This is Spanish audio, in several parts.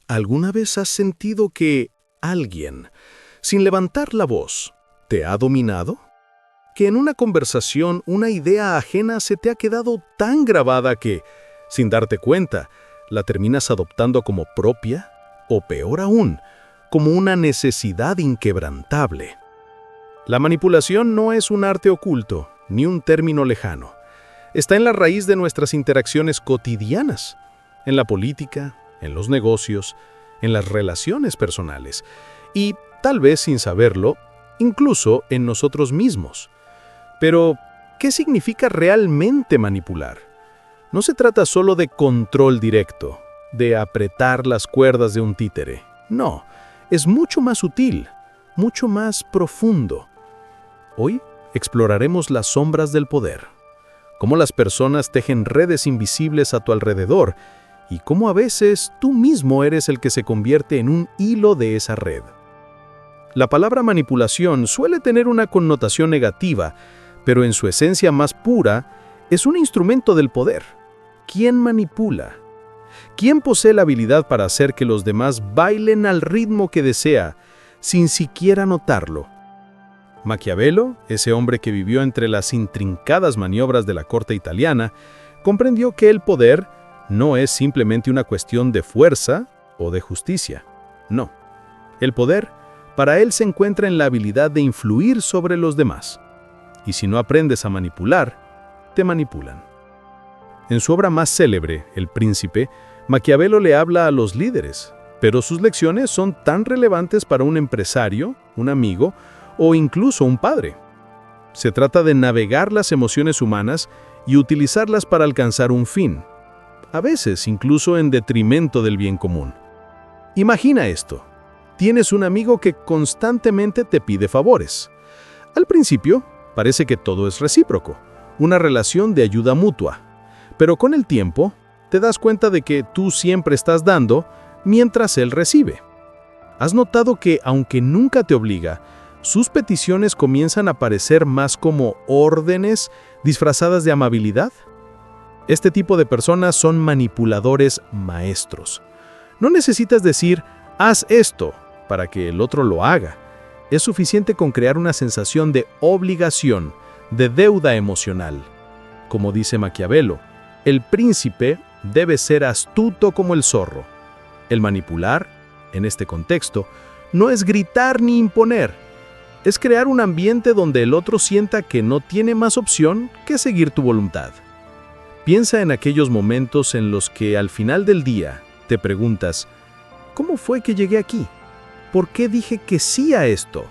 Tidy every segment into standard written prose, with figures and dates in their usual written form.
¿Alguna vez has sentido que alguien, sin levantar la voz, te ha dominado? Que en una conversación una idea ajena se te ha quedado tan grabada que, sin darte cuenta, la terminas adoptando como propia, o peor aún, como una necesidad inquebrantable. La manipulación no es un arte oculto, ni un término lejano. Está en la raíz de nuestras interacciones cotidianas, en la política, en los negocios, en las relaciones personales y, tal vez sin saberlo, incluso en nosotros mismos. Pero, ¿qué significa realmente manipular? No se trata solo de control directo, de apretar las cuerdas de un títere. No, es mucho más sutil, mucho más profundo. Hoy exploraremos las sombras del poder, cómo las personas tejen redes invisibles a tu alrededor y cómo a veces tú mismo eres el que se convierte en un hilo de esa red. La palabra manipulación suele tener una connotación negativa, pero en su esencia más pura es un instrumento del poder. ¿Quién manipula? ¿Quién posee la habilidad para hacer que los demás bailen al ritmo que desea, sin siquiera notarlo? Maquiavelo, ese hombre que vivió entre las intrincadas maniobras de la corte italiana, comprendió que el poder no es simplemente una cuestión de fuerza o de justicia. No. El poder, para él, se encuentra en la habilidad de influir sobre los demás. Y si no aprendes a manipular, te manipulan. En su obra más célebre, El Príncipe, Maquiavelo le habla a los líderes, pero sus lecciones son tan relevantes para un empresario, un amigo o incluso un padre. Se trata de navegar las emociones humanas y utilizarlas para alcanzar un fin, a veces incluso en detrimento del bien común. Imagina esto. Tienes un amigo que constantemente te pide favores. Al principio, parece que todo es recíproco, una relación de ayuda mutua. Pero con el tiempo, te das cuenta de que tú siempre estás dando mientras él recibe. ¿Has notado que, aunque nunca te obliga, sus peticiones comienzan a parecer más como órdenes disfrazadas de amabilidad? Este tipo de personas son manipuladores maestros. No necesitas decir, haz esto, para que el otro lo haga. Es suficiente con crear una sensación de obligación, de deuda emocional. Como dice Maquiavelo, el príncipe debe ser astuto como el zorro. El manipular, en este contexto, no es gritar ni imponer. Es crear un ambiente donde el otro sienta que no tiene más opción que seguir tu voluntad. Piensa en aquellos momentos en los que al final del día te preguntas, ¿cómo fue que llegué aquí? ¿Por qué dije que sí a esto?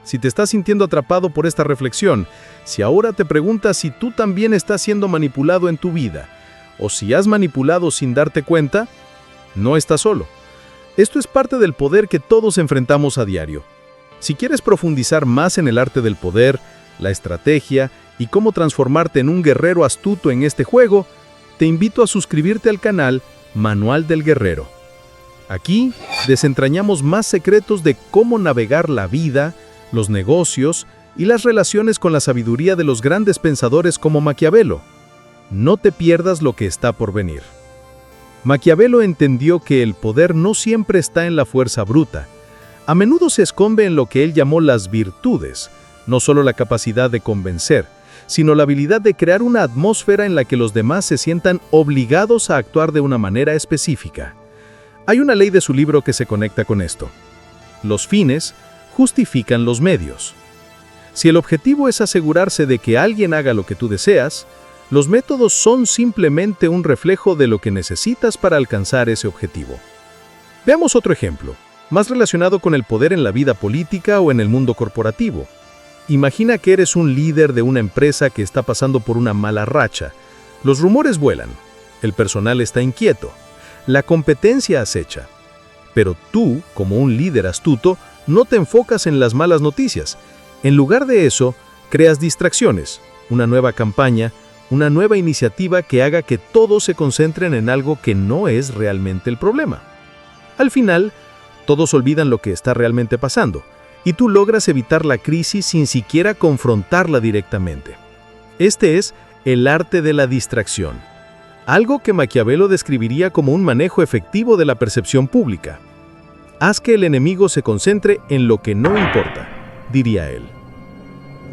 Si te estás sintiendo atrapado por esta reflexión, si ahora te preguntas si tú también estás siendo manipulado en tu vida, o si has manipulado sin darte cuenta, no estás solo. Esto es parte del poder que todos enfrentamos a diario. Si quieres profundizar más en el arte del poder, la estrategia y cómo transformarte en un guerrero astuto en este juego, te invito a suscribirte al canal Manual del Guerrero. Aquí desentrañamos más secretos de cómo navegar la vida, los negocios y las relaciones con la sabiduría de los grandes pensadores como Maquiavelo. No te pierdas lo que está por venir. Maquiavelo entendió que el poder no siempre está en la fuerza bruta. A menudo se esconde en lo que él llamó las virtudes, no solo la capacidad de convencer, sino la habilidad de crear una atmósfera en la que los demás se sientan obligados a actuar de una manera específica. Hay una ley de su libro que se conecta con esto. Los fines justifican los medios. Si el objetivo es asegurarse de que alguien haga lo que tú deseas, los métodos son simplemente un reflejo de lo que necesitas para alcanzar ese objetivo. Veamos otro ejemplo, más relacionado con el poder en la vida política o en el mundo corporativo. Imagina que eres un líder de una empresa que está pasando por una mala racha. Los rumores vuelan, el personal está inquieto, la competencia acecha. Pero tú, como un líder astuto, no te enfocas en las malas noticias. En lugar de eso, creas distracciones, una nueva campaña, una nueva iniciativa que haga que todos se concentren en algo que no es realmente el problema. Al final, todos olvidan lo que está realmente pasando, y tú logras evitar la crisis sin siquiera confrontarla directamente. Este es el arte de la distracción. algo que Maquiavelo describiría como un manejo efectivo de la percepción pública. Haz que el enemigo se concentre en lo que no importa, diría él.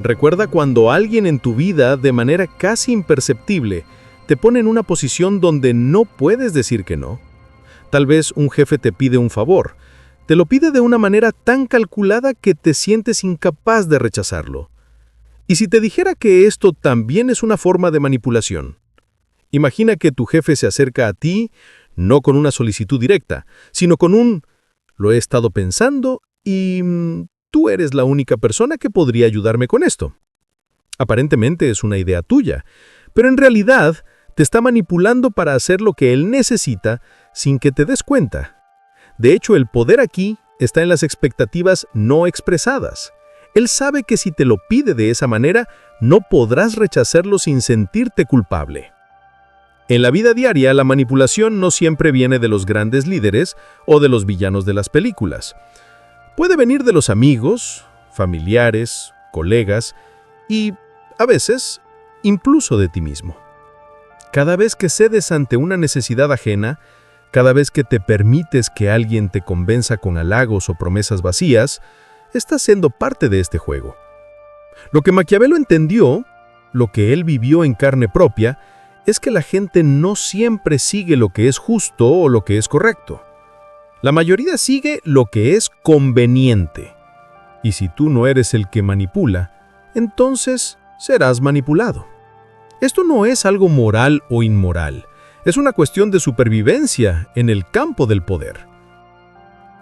Recuerda cuando alguien en tu vida, de manera casi imperceptible, te pone en una posición donde no puedes decir que no. Tal vez un jefe te pide un favor. Te lo pide de una manera tan calculada que te sientes incapaz de rechazarlo. ¿Y si te dijera que esto también es una forma de manipulación? Imagina que tu jefe se acerca a ti, no con una solicitud directa, sino con un «lo he estado pensando y tú eres la única persona que podría ayudarme con esto». Aparentemente es una idea tuya, pero en realidad te está manipulando para hacer lo que él necesita sin que te des cuenta. De hecho, el poder aquí está en las expectativas no expresadas. Él sabe que si te lo pide de esa manera, no podrás rechazarlo sin sentirte culpable. En la vida diaria, la manipulación no siempre viene de los grandes líderes o de los villanos de las películas. Puede venir de los amigos, familiares, colegas y, a veces, incluso de ti mismo. Cada vez que cedes ante una necesidad ajena, cada vez que te permites que alguien te convenza con halagos o promesas vacías, estás siendo parte de este juego. Lo que Maquiavelo entendió, lo que él vivió en carne propia, es que la gente no siempre sigue lo que es justo o lo que es correcto. La mayoría sigue lo que es conveniente. Y si tú no eres el que manipula, entonces serás manipulado. Esto no es algo moral o inmoral, es una cuestión de supervivencia en el campo del poder.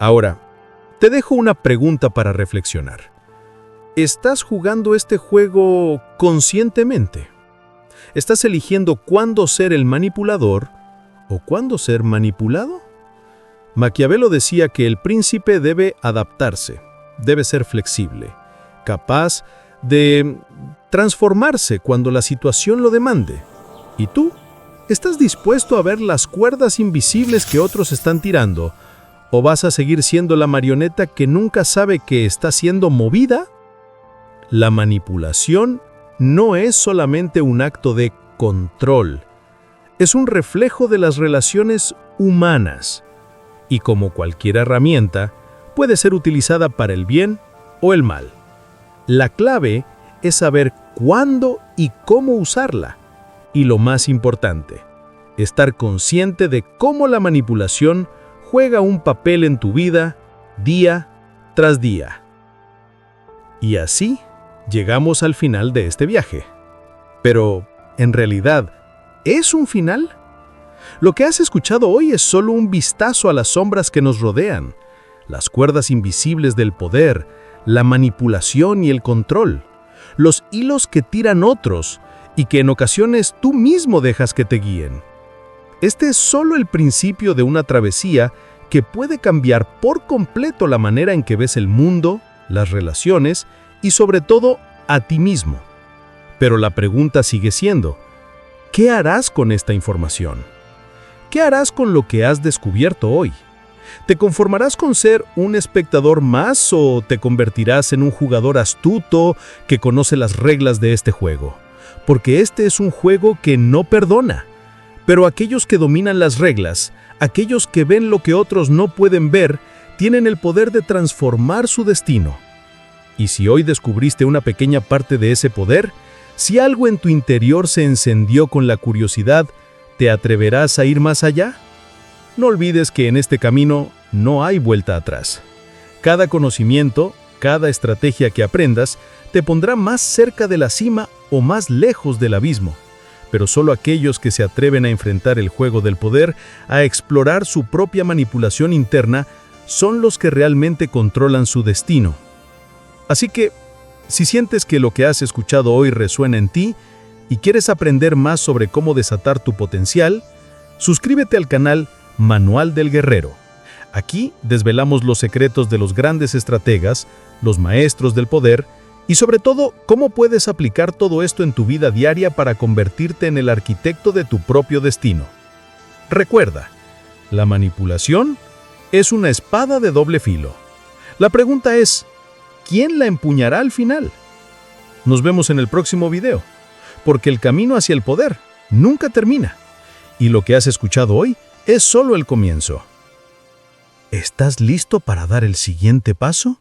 Ahora, te dejo una pregunta para reflexionar. ¿Estás jugando este juego conscientemente? ¿Estás eligiendo cuándo ser el manipulador o cuándo ser manipulado? Maquiavelo decía que el príncipe debe adaptarse, debe ser flexible, capaz de transformarse cuando la situación lo demande. ¿Y tú? ¿Estás dispuesto a ver las cuerdas invisibles que otros están tirando? ¿O vas a seguir siendo la marioneta que nunca sabe que está siendo movida? La manipulación no es solamente un acto de control, es un reflejo de las relaciones humanas y como cualquier herramienta, puede ser utilizada para el bien o el mal. La clave es saber cuándo y cómo usarla. Y lo más importante, estar consciente de cómo la manipulación juega un papel en tu vida día tras día. Y así llegamos al final de este viaje. Pero, en realidad, ¿es un final? Lo que has escuchado hoy es solo un vistazo a las sombras que nos rodean, las cuerdas invisibles del poder, la manipulación y el control, los hilos que tiran otros y que en ocasiones tú mismo dejas que te guíen. Este es solo el principio de una travesía que puede cambiar por completo la manera en que ves el mundo, las relaciones y sobre todo a ti mismo. Pero la pregunta sigue siendo, ¿qué harás con esta información? ¿Qué harás con lo que has descubierto hoy? ¿Te conformarás con ser un espectador más o te convertirás en un jugador astuto que conoce las reglas de este juego? Porque este es un juego que no perdona. Pero aquellos que dominan las reglas, aquellos que ven lo que otros no pueden ver, tienen el poder de transformar su destino. Y si hoy descubriste una pequeña parte de ese poder, si algo en tu interior se encendió con la curiosidad, ¿te atreverás a ir más allá? No olvides que en este camino no hay vuelta atrás. Cada conocimiento, cada estrategia que aprendas, te pondrá más cerca de la cima o más lejos del abismo. Pero solo aquellos que se atreven a enfrentar el juego del poder, a explorar su propia manipulación interna, son los que realmente controlan su destino. Así que, si sientes que lo que has escuchado hoy resuena en ti y quieres aprender más sobre cómo desatar tu potencial, suscríbete al canal Manual del Guerrero. Aquí desvelamos los secretos de los grandes estrategas, los maestros del poder y sobre todo cómo puedes aplicar todo esto en tu vida diaria para convertirte en el arquitecto de tu propio destino. Recuerda, la manipulación es una espada de doble filo. La pregunta es, ¿quién la empuñará al final? Nos vemos en el próximo video, porque el camino hacia el poder nunca termina. Y lo que has escuchado hoy es solo el comienzo. ¿Estás listo para dar el siguiente paso?